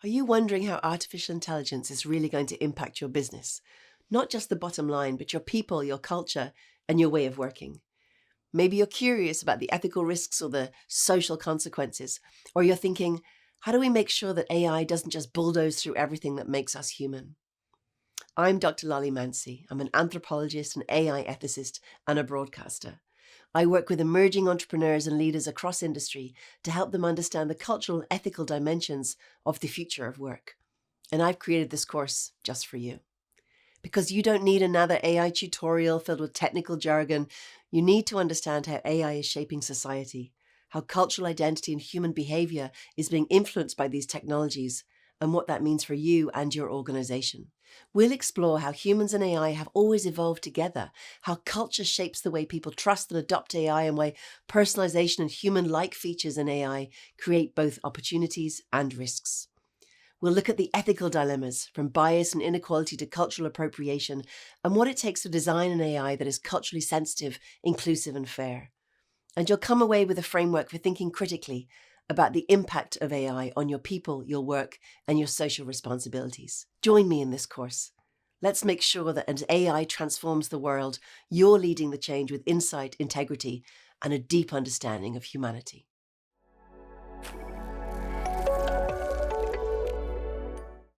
Are you wondering how artificial intelligence is really going to impact your business? Not just the bottom line, but your people, your culture, and your way of working. Maybe you're curious about the ethical risks or the social consequences, or you're thinking, how do we make sure that AI doesn't just bulldoze through everything that makes us human? I'm Dr. Lollie Mancey. I'm an anthropologist, an AI ethicist, and a broadcaster. I work with emerging entrepreneurs and leaders across industry to help them understand the cultural and ethical dimensions of the future of work. And I've created this course just for you. Because you don't need another AI tutorial filled with technical jargon. You need to understand how AI is shaping society, how cultural identity and human behavior is being influenced by these technologies, and what that means for you and your organization. We'll explore how humans and AI have always evolved together, how culture shapes the way people trust and adopt AI, and why personalization and human-like features in AI create both opportunities and risks. We'll look at the ethical dilemmas, from bias and inequality to cultural appropriation, and what it takes to design an AI that is culturally sensitive, inclusive, and fair. And you'll come away with a framework for thinking critically about the impact of AI on your people, your work, and your social responsibilities. Join me in this course. Let's make sure that as AI transforms the world, you're leading the change with insight, integrity, and a deep understanding of humanity.